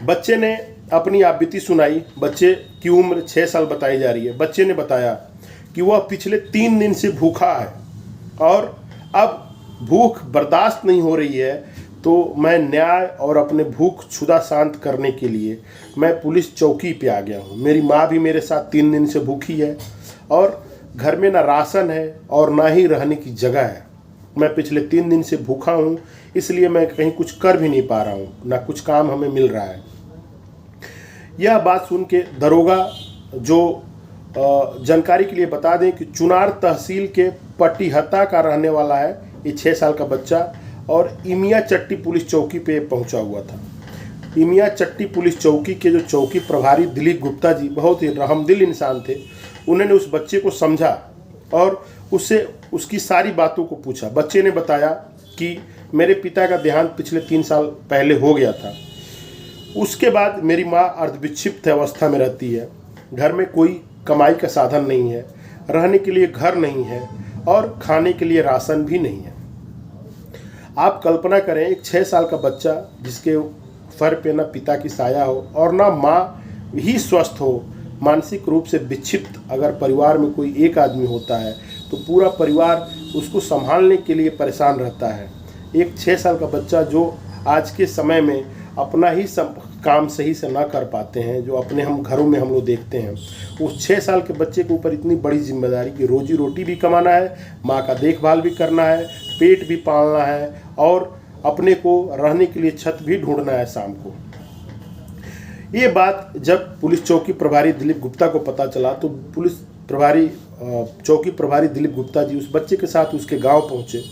बच्चे ने अपनी आप बीती सुनाई। बच्चे की उम्र 6 साल बताई जा रही है। बच्चे ने बताया कि वह पिछले 3 दिन से भूखा है और अब भूख बर्दाश्त नहीं हो रही है, तो मैं न्याय और अपने भूख क्षुधा शांत करने के लिए मैं पुलिस चौकी पे आ गया हूँ। मेरी माँ भी मेरे साथ 3 दिन से भूखी है और घर में ना राशन है और ना ही रहने की जगह है। मैं पिछले 3 दिन से भूखा हूँ, इसलिए मैं कहीं कुछ कर भी नहीं पा रहा हूँ, ना कुछ काम हमें मिल रहा है। यह बात सुन के दरोगा जो जानकारी के लिए बता दें कि चुनार तहसील के पटिहता का रहने वाला है ये 6 साल का बच्चा, और इमिया चट्टी पुलिस चौकी पे पहुंचा हुआ था। इमिया चट्टी पुलिस चौकी के जो चौकी प्रभारी दिलीप गुप्ता जी बहुत ही रहमदिल इंसान थे। उन्होंने उस बच्चे को समझा और उससे उसकी सारी बातों को पूछा। बच्चे ने बताया कि मेरे पिता का देहांत पिछले 3 साल पहले हो गया था। उसके बाद मेरी माँ अर्धविक्षिप्त अवस्था में रहती है। घर में कोई कमाई का साधन नहीं है, रहने के लिए घर नहीं है और खाने के लिए राशन भी नहीं है। आप कल्पना करें, एक 6 साल का बच्चा जिसके सर पे ना पिता की साया हो और ना माँ ही स्वस्थ हो, मानसिक रूप से विक्षिप्त अगर परिवार में कोई एक आदमी होता है तो पूरा परिवार उसको संभालने के लिए परेशान रहता है। एक 6 साल का बच्चा जो आज के समय में अपना ही काम सही से ना कर पाते हैं, जो अपने हम घरों में हम लोग देखते हैं, उस 6 साल के बच्चे के ऊपर इतनी बड़ी जिम्मेदारी कि रोजी रोटी भी कमाना है, माँ का देखभाल भी करना है, पेट भी पालना है और अपने को रहने के लिए छत भी ढूंढना है शाम को। ये बात जब पुलिस चौकी प्रभारी दिलीप गुप्ता को पता चला तो चौकी प्रभारी दिलीप गुप्ता जी उस बच्चे के साथ उसके गांव पहुंचे।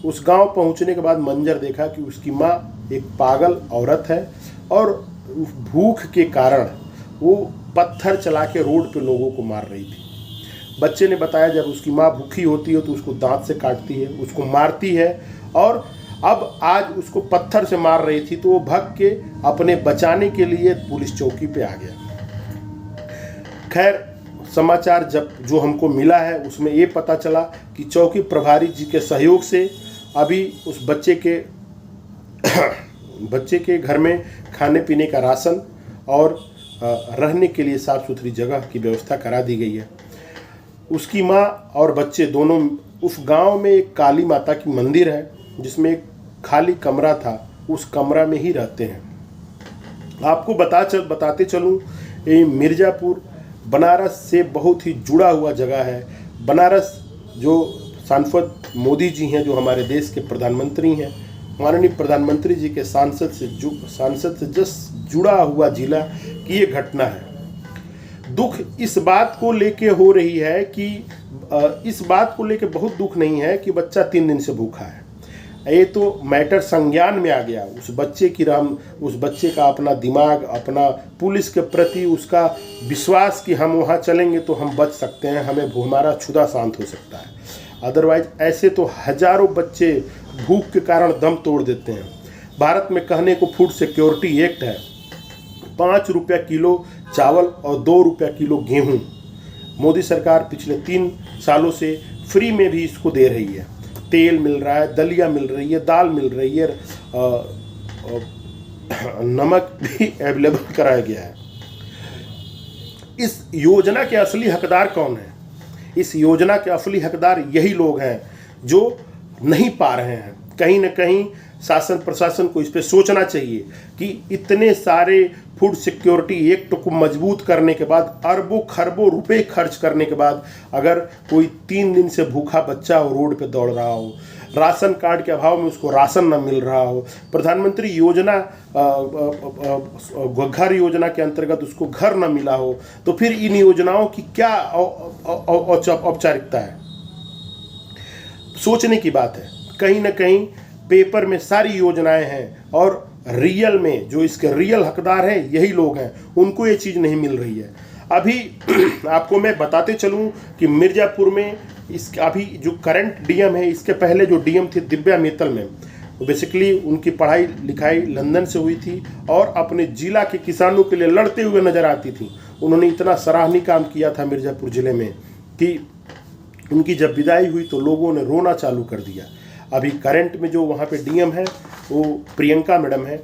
उस गांव पहुंचने के बाद मंजर देखा कि उसकी माँ एक पागल औरत है और भूख के कारण वो पत्थर चला के रोड पे लोगों को मार रही थी। बच्चे ने बताया जब उसकी माँ भूखी होती है तो उसको दांत से काटती है, उसको मारती है और अब आज उसको पत्थर से मार रही थी तो वो भग के अपने बचाने के लिए पुलिस चौकी पे आ गया। खैर, समाचार जब जो हमको मिला है उसमें ये पता चला कि चौकी प्रभारी जी के सहयोग से अभी उस बच्चे के घर में खाने पीने का राशन और रहने के लिए साफ़ सुथरी जगह की व्यवस्था करा दी गई है। उसकी माँ और बच्चे दोनों, उस गांव में एक काली माता की मंदिर है जिसमें एक खाली कमरा था, उस कमरा में ही रहते हैं। आपको बताते चलूँ, ये मिर्ज़ापुर बनारस से बहुत ही जुड़ा हुआ जगह है। बनारस जो सांसद मोदी जी हैं, जो हमारे देश के प्रधानमंत्री हैं, माननीय प्रधानमंत्री जी के सांसद से जस्ट जुड़ा हुआ जिला की ये घटना है। दुख इस बात को लेके हो रही है कि इस बात को लेके बहुत दुख नहीं है कि बच्चा 3 दिन से भूखा है। ये तो मैटर संज्ञान में आ गया। उस बच्चे का अपना दिमाग, अपना पुलिस के प्रति उसका विश्वास कि हम वहाँ चलेंगे तो हम बच सकते हैं, हमारा क्षुधा शांत हो सकता है। अदरवाइज ऐसे तो हजारों बच्चे भूख के कारण दम तोड़ देते हैं। भारत में कहने को फूड सिक्योरिटी एक्ट है। 5 रुपया किलो चावल और 2 रुपया किलो गेहूँ मोदी सरकार पिछले 3 सालों से फ्री में भी इसको दे रही है। तेल मिल रहा है, दलिया मिल रही है, दाल मिल रही है, नमक भी अवेलेबल कराया गया है। इस योजना के असली हकदार कौन है? इस योजना के असली हकदार यही लोग हैं जो नहीं पा रहे हैं। कहीं ना कहीं शासन प्रशासन को इस पे सोचना चाहिए कि इतने सारे फूड सिक्योरिटी एक्ट को मजबूत करने के बाद, अरबों खरबों रुपए खर्च करने के बाद, अगर कोई 3 दिन से भूखा बच्चा हो, रोड पे दौड़ रहा हो, राशन कार्ड के अभाव में उसको राशन न मिल रहा हो, प्रधानमंत्री योजना घर योजना के अंतर्गत उसको घर न मिला हो, तो फिर इन योजनाओं की क्या औपचारिकता है? सोचने की बात है। कहीं ना कहीं पेपर में सारी योजनाएं हैं और रियल में जो इसके रियल हकदार हैं यही लोग हैं, उनको ये चीज़ नहीं मिल रही है। अभी आपको मैं बताते चलूं कि मिर्ज़ापुर में अभी जो करंट डीएम है, इसके पहले जो डीएम थे दिव्या मित्तल में, बेसिकली उनकी पढ़ाई लिखाई लंदन से हुई थी और अपने जिला के किसानों के लिए लड़ते हुए नजर आती थी। उन्होंने इतना सराहनीय काम किया था मिर्ज़ापुर ज़िले में कि उनकी जब विदाई हुई तो लोगों ने रोना चालू कर दिया। अभी करंट में जो वहाँ पे डीएम है वो प्रियंका मैडम है,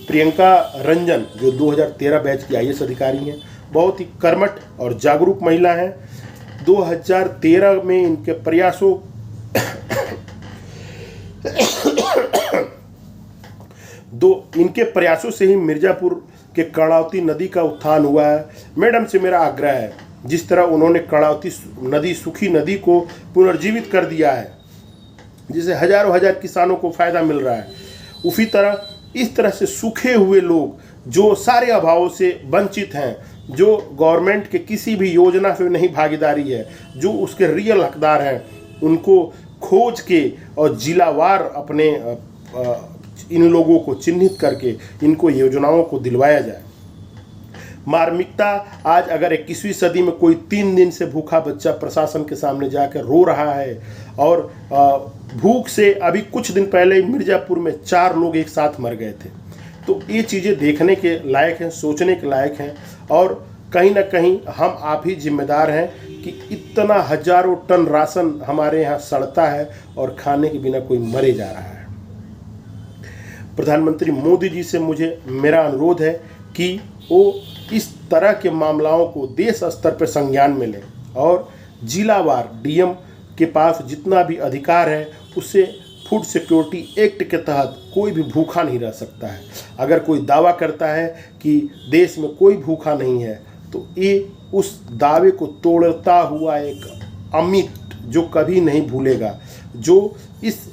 प्रियंका रंजन जो 2013 बैच की IAS अधिकारी हैं, बहुत ही कर्मठ और जागरूक महिला हैं। 2013 में इनके प्रयासों से ही मिर्जापुर के कर्णावती नदी का उत्थान हुआ है। मैडम से मेरा आग्रह है, जिस तरह उन्होंने कर्णावती नदी, सूखी नदी को पुनर्जीवित कर दिया है, जिससे हजारों हजार किसानों को फायदा मिल रहा है, उसी तरह इस तरह से सूखे हुए लोग जो सारे अभावों से वंचित हैं, जो गवर्नमेंट के किसी भी योजना से नहीं भागीदारी है, जो उसके रियल हकदार हैं, उनको खोज के और जिलावार अपने इन लोगों को चिन्हित करके इनको योजनाओं को दिलवाया जाए। मार्मिकता, आज अगर 21वीं सदी में कोई 3 दिन से भूखा बच्चा प्रशासन के सामने जाकर रो रहा है और भूख से अभी कुछ दिन पहले मिर्जापुर में 4 लोग एक साथ मर गए थे, तो ये चीज़ें देखने के लायक हैं, सोचने के लायक हैं। और कहीं ना कहीं हम आप ही जिम्मेदार हैं कि इतना हजारों टन राशन हमारे यहाँ सड़ता है और खाने के बिना कोई मरे जा रहा है। प्रधानमंत्री मोदी जी से मेरा अनुरोध है कि वो इस तरह के मामलों को देश स्तर पर संज्ञान में लें और जिलावार DM के पास जितना भी अधिकार है उससे फूड सिक्योरिटी एक्ट के तहत कोई भी भूखा नहीं रह सकता है। अगर कोई दावा करता है कि देश में कोई भूखा नहीं है, तो ये उस दावे को तोड़ता हुआ एक अमित जो कभी नहीं भूलेगा, जो इस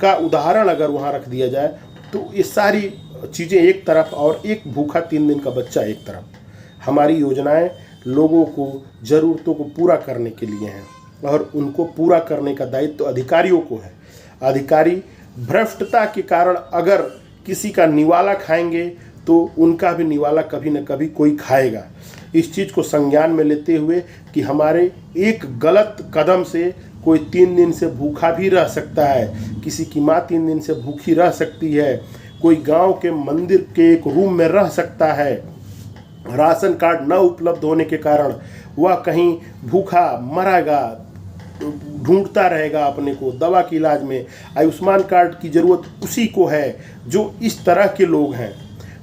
का उदाहरण अगर वहाँ रख दिया जाए तो ये सारी चीज़ें एक तरफ और एक भूखा 3 दिन का बच्चा एक तरफ। हमारी योजनाएं लोगों को ज़रूरतों को पूरा करने के लिए हैं और उनको पूरा करने का दायित्व तो अधिकारियों को है। अधिकारी भ्रष्टता के कारण अगर किसी का निवाला खाएंगे तो उनका भी निवाला कभी न कभी कोई खाएगा। इस चीज़ को संज्ञान में लेते हुए कि हमारे एक गलत कदम से कोई 3 दिन से भूखा भी रह सकता है, किसी की माँ 3 दिन से भूखी रह सकती है, कोई गांव के मंदिर के एक रूम में रह सकता है। राशन कार्ड न उपलब्ध होने के कारण वह कहीं भूखा मरेगा, ढूंढता रहेगा अपने को दवा के इलाज में। आयुष्मान कार्ड की ज़रूरत उसी को है जो इस तरह के लोग हैं।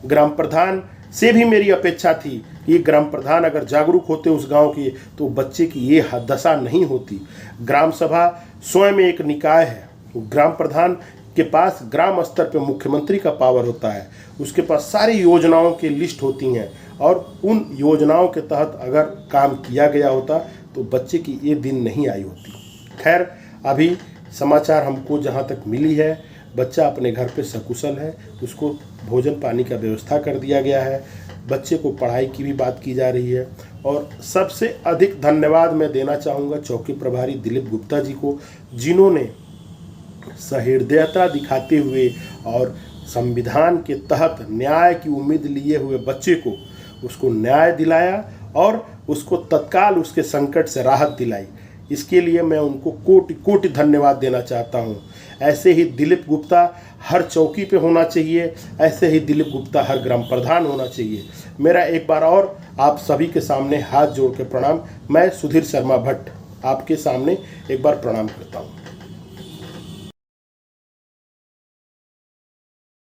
ग्राम प्रधान से भी मेरी अपेक्षा थी कि ग्राम प्रधान अगर जागरूक होते उस गांव के, तो बच्चे की ये दशा नहीं होती। ग्राम सभा स्वयं एक निकाय है। ग्राम प्रधान के पास ग्राम स्तर पर मुख्यमंत्री का पावर होता है, उसके पास सारी योजनाओं की लिस्ट होती हैं और उन योजनाओं के तहत अगर काम किया गया होता तो बच्चे की ये दिन नहीं आई होती। खैर, अभी समाचार हमको जहाँ तक मिली है, बच्चा अपने घर पे सकुशल है, उसको भोजन पानी का व्यवस्था कर दिया गया है, बच्चे को पढ़ाई की भी बात की जा रही है। और सबसे अधिक धन्यवाद मैं देना चाहूँगा चौकी प्रभारी दिलीप गुप्ता जी को, जिन्होंने सहृदयता दिखाते हुए और संविधान के तहत न्याय की उम्मीद लिए हुए बच्चे को उसको न्याय दिलाया और उसको तत्काल उसके संकट से राहत दिलाई। इसके लिए मैं उनको कोटि कोटि धन्यवाद देना चाहता हूँ। ऐसे ही दिलीप गुप्ता हर चौकी पे होना चाहिए, ऐसे ही दिलीप गुप्ता हर ग्राम प्रधान होना चाहिए। मेरा एक बार और आप सभी के सामने हाथ जोड़ के प्रणाम। मैं सुधीर शर्मा भट्ट आपके सामने एक बार प्रणाम करता हूँ।